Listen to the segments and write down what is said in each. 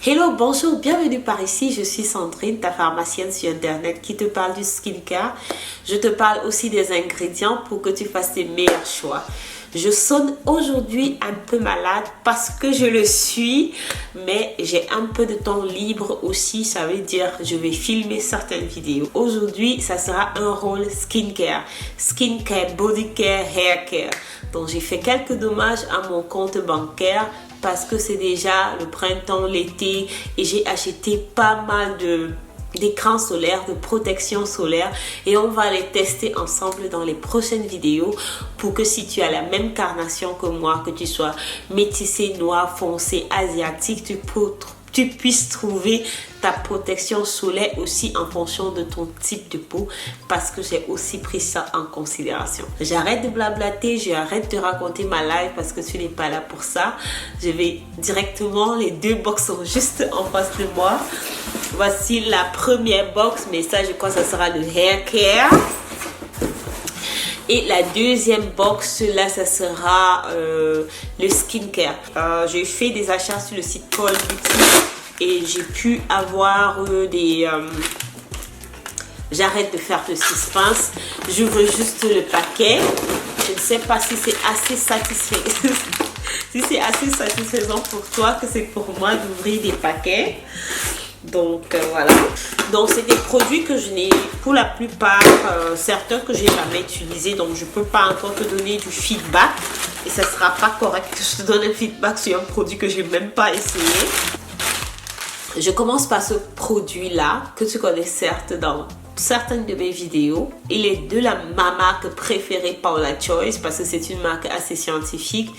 Hello, bonjour, bienvenue par ici. Je suis Sandrine, ta pharmacienne sur internet qui te parle du skincare. Je te parle aussi des ingrédients pour que tu fasses tes meilleurs choix. Je sonne aujourd'hui un peu malade parce que je le suis, mais j'ai un peu de temps libre aussi. Ça veut dire je vais filmer certaines vidéos. Aujourd'hui, ça sera un rôle skincare, body care, hair care. Donc j'ai fait quelques dommages à mon compte bancaire parce que c'est déjà le printemps, l'été et j'ai acheté pas mal d'écrans solaires, de protection solaire et on va les tester ensemble dans les prochaines vidéos pour que si tu as la même carnation que moi, que tu sois métissé, noir, foncé, asiatique, tu puisses trouver ta protection solaire aussi en fonction de ton type de peau parce que j'ai aussi pris ça en considération. J'arrête de blablater, j'arrête de raconter ma life parce que tu n'es pas là pour ça. Je vais directement, les deux box sont juste en face de moi. Voici la première box, mais ça je crois que ça sera le hair care. Et la deuxième box, là, ça sera le skincare. J'ai fait des achats sur le site Call Beauty et j'ai pu avoir j'arrête de faire le suspense. J'ouvre juste le paquet. Je ne sais pas si c'est assez satisfaisant. Si c'est assez satisfaisant pour toi que c'est pour moi d'ouvrir des paquets. Donc voilà. Donc c'est des produits que je n'ai pour la plupart, certains que j'ai jamais utilisés. Donc je peux pas encore te donner du feedback. Et ça sera pas correct que je te donne un feedback sur un produit que j'ai même pas essayé. Je commence par ce produit là que tu connais certes dans certaines de mes vidéos. Il est de ma marque préférée, Paula Choice, parce que c'est une marque assez scientifique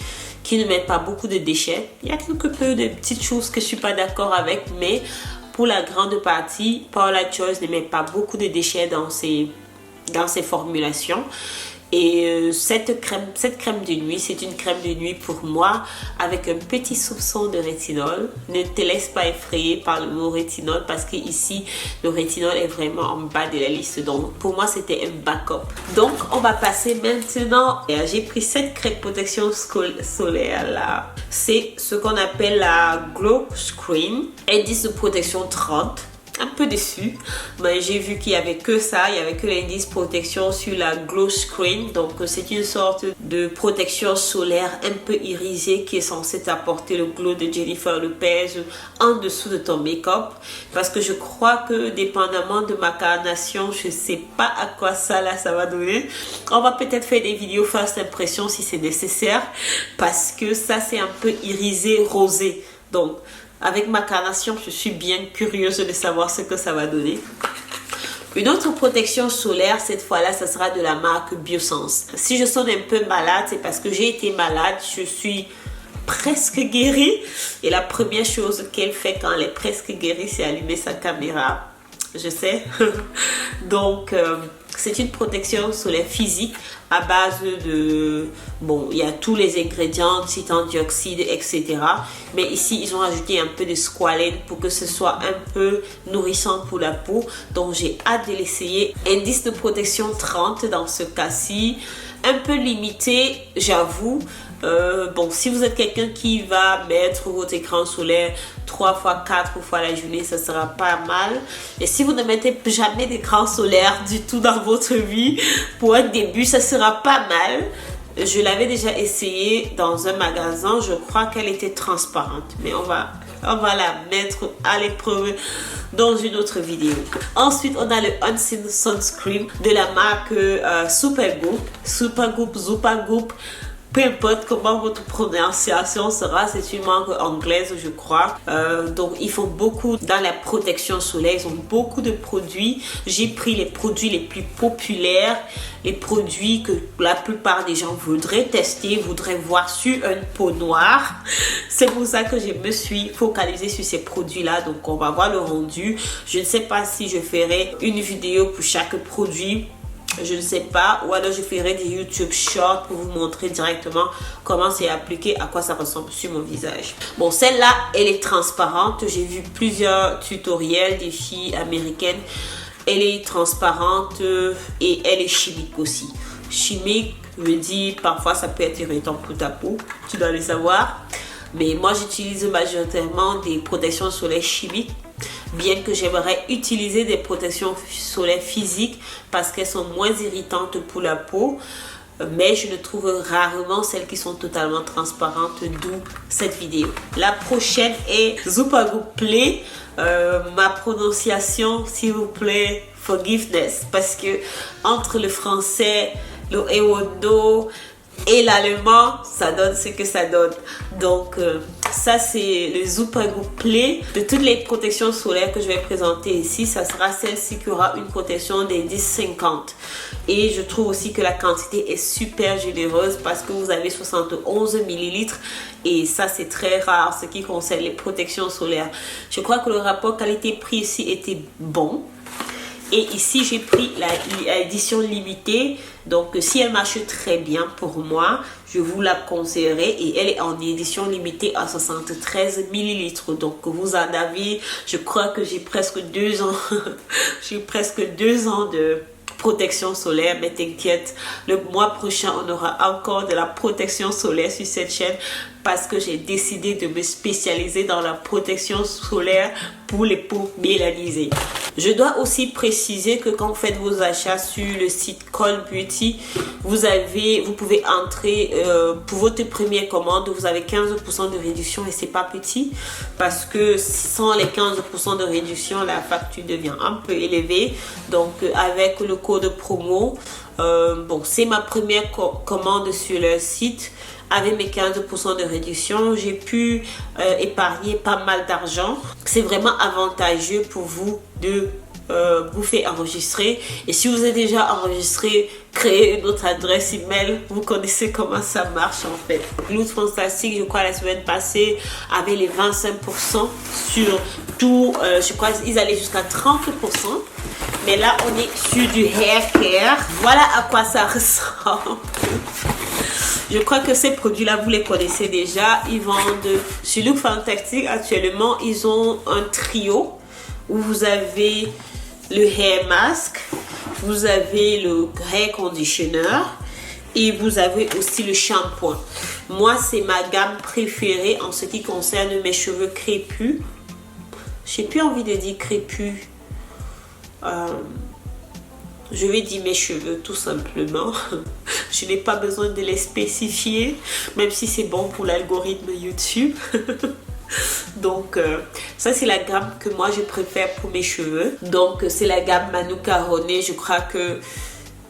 qui ne met pas beaucoup de déchets. Il y a quelque peu de petites choses que je suis pas d'accord avec, mais pour la grande partie, Paula Choice ne met pas beaucoup de déchets dans ses formulations. Et cette crème de nuit, c'est une crème de nuit pour moi avec un petit soupçon de rétinol. Ne te laisse pas effrayer par le mot rétinol parce que ici le rétinol est vraiment en bas de la liste. Donc pour moi c'était un backup. Donc on va passer maintenant. J'ai pris cette crème protection solaire là. C'est ce qu'on appelle la Glow Screen. Indice de protection 30. Un peu déçu, mais j'ai vu qu'il n'y avait que ça, il n'y avait que l'indice protection sur la Glow Screen. Donc c'est une sorte de protection solaire un peu irisée qui est censée t'apporter le glow de Jennifer Lopez en dessous de ton make-up, parce que je crois que dépendamment de ma carnation, je ne sais pas à quoi ça va donner. On va peut-être faire des vidéos first impression si c'est nécessaire, parce que ça c'est un peu irisé rosé. Donc avec ma carnation, je suis bien curieuse de savoir ce que ça va donner. Une autre protection solaire, cette fois-là, ça sera de la marque Biossance. Si je sonne un peu malade, c'est parce que j'ai été malade. Je suis presque guérie. Et la première chose qu'elle fait quand elle est presque guérie, c'est allumer sa caméra. Je sais. Donc, c'est une protection solaire physique à base de... Bon, il y a tous les ingrédients, titan dioxyde, etc. Mais ici, ils ont ajouté un peu de squalène pour que ce soit un peu nourrissant pour la peau. Donc, j'ai hâte de l'essayer. Indice de protection 30 dans ce cas-ci. Un peu limité, j'avoue. Bon, si vous êtes quelqu'un qui va mettre votre écran solaire 3 fois 4 fois la journée, ça sera pas mal. Et si vous ne mettez jamais d'écran solaire du tout dans votre vie, pour un début, ça sera pas mal. Je l'avais déjà essayé dans un magasin, je crois qu'elle était transparente, mais on va la mettre à l'épreuve dans une autre vidéo. Ensuite, on a le Unseen Sunscreen de la marque Supergoop. Peu importe comment votre prononciation sera, c'est une marque anglaise, je crois. Donc, ils font beaucoup dans la protection solaire. Ils ont beaucoup de produits. J'ai pris les produits les plus populaires, les produits que la plupart des gens voudraient tester, voudraient voir sur une peau noire. C'est pour ça que je me suis focalisée sur ces produits-là. Donc, on va voir le rendu. Je ne sais pas si je ferai une vidéo pour chaque produit. Je ne sais pas, ou alors je ferai des YouTube Shorts pour vous montrer directement comment c'est appliqué, à quoi ça ressemble sur mon visage. Bon, celle-là, elle est transparente. J'ai vu plusieurs tutoriels des filles américaines. Elle est transparente et elle est chimique aussi. Chimique veut dire parfois ça peut être irritant pour ta peau, tu dois le savoir. Mais moi j'utilise majoritairement des protections solaires chimiques, bien que j'aimerais utiliser des protections solaires physiques parce qu'elles sont moins irritantes pour la peau. Mais je ne trouve rarement celles qui sont totalement transparentes, d'où cette vidéo. La prochaine est Zupago Play. Ma prononciation, s'il vous plaît, forgiveness, parce que entre le français, le Ewondo et l'allemand, ça donne ce que ça donne. Donc ça c'est le Zupago Play. De toutes les protections solaires que je vais présenter ici, ça sera celle-ci qui aura une protection des 10-50. Et je trouve aussi que la quantité est super généreuse parce que vous avez 71 ml et ça c'est très rare ce qui concerne les protections solaires. Je crois que le rapport qualité-prix ici était bon. Et ici, j'ai pris l'édition limitée. Donc, si elle marche très bien pour moi, je vous la conseillerais. Et elle est en édition limitée à 73 ml. Donc, vous en avez, je crois que j'ai presque 2 ans. J'ai presque 2 ans de protection solaire, mais t'inquiète, le mois prochain on aura encore de la protection solaire sur cette chaîne parce que j'ai décidé de me spécialiser dans la protection solaire pour les peaux mélanisées. Je dois aussi préciser que quand vous faites vos achats sur le site Call Beauty, vous pouvez entrer pour votre première commande, vous avez 15% de réduction et c'est pas petit parce que sans les 15% de réduction, la facture devient un peu élevée. Donc avec le code promo, bon, c'est ma première commande sur le site. Avec mes 15% de réduction, j'ai pu épargner pas mal d'argent. C'est vraiment avantageux pour vous de vous faire enregistrer. Et si vous êtes déjà enregistré, créez une autre adresse email. Vous connaissez comment ça marche en fait. Look Fantastic, je crois la semaine passée, avait les 25% sur tout. Je crois qu'ils allaient jusqu'à 30%. Mais là, on est sur du hair care. Voilà à quoi ça ressemble. Je crois que ces produits-là, vous les connaissez déjà. Ils vendent sur Look Fantastic. Actuellement, ils ont un trio où vous avez le hair mask, vous avez le hair conditioner et vous avez aussi le shampoing. Moi, c'est ma gamme préférée en ce qui concerne mes cheveux crépus. J'ai plus envie de dire crépus. Je vais dire mes cheveux tout simplement. Je n'ai pas besoin de les spécifier, même si c'est bon pour l'algorithme YouTube. Donc ça c'est la gamme que moi je préfère pour mes cheveux. Donc c'est la gamme Manuka Honey. Je crois que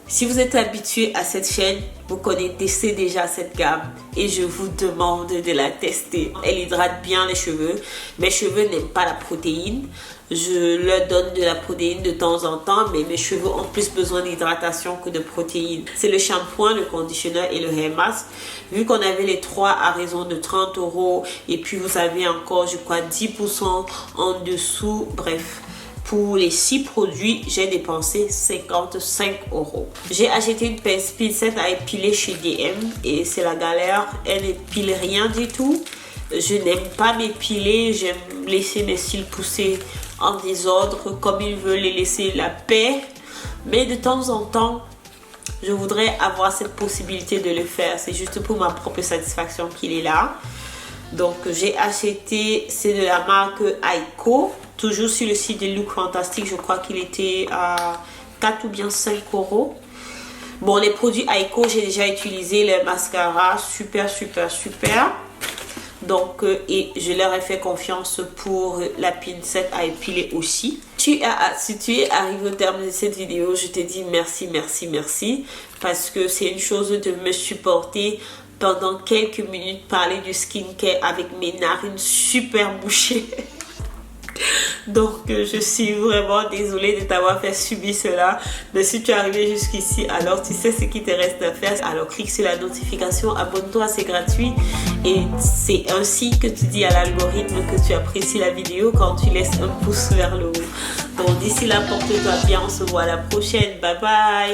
si vous êtes habitué à cette chaîne, vous connaissez déjà cette gamme et je vous demande de la tester. Elle hydrate bien les cheveux. Mes cheveux n'aiment pas la protéine. Je leur donne de la protéine de temps en temps, mais mes cheveux ont plus besoin d'hydratation que de protéines. C'est le shampoing, le conditioner et le hair mask. Vu qu'on avait les trois à raison de 30 € et puis vous avez encore, je crois, 10% en dessous. Bref, pour les 6 produits, j'ai dépensé 55 €. J'ai acheté une pincette à épiler chez DM et c'est la galère. Elle n'épile rien du tout. Je n'aime pas m'épiler, j'aime laisser mes cils pousser en désordre comme ils veulent les laisser la paix. Mais de temps en temps, je voudrais avoir cette possibilité de le faire. C'est juste pour ma propre satisfaction qu'il est là. Donc j'ai acheté, c'est de la marque Aiko. Toujours sur le site de Look Fantastic, je crois qu'il était à 4 ou bien 5 €. Bon, les produits Aiko, j'ai déjà utilisé les mascaras, super. Donc, et je leur ai fait confiance pour la pincette à épiler aussi. Si tu es arrivé au terme de cette vidéo, je te dis merci. Parce que c'est une chose de me supporter pendant quelques minutes, parler du skincare avec mes narines super bouchées. Donc je suis vraiment désolée de t'avoir fait subir cela. Mais si tu es arrivé jusqu'ici, alors tu sais ce qu'il te reste à faire. Alors clique sur la notification, abonne-toi, c'est gratuit. Et c'est ainsi que tu dis à l'algorithme que tu apprécies la vidéo quand tu laisses un pouce vers le haut. Donc d'ici là, porte-toi bien, on se voit à la prochaine. Bye bye.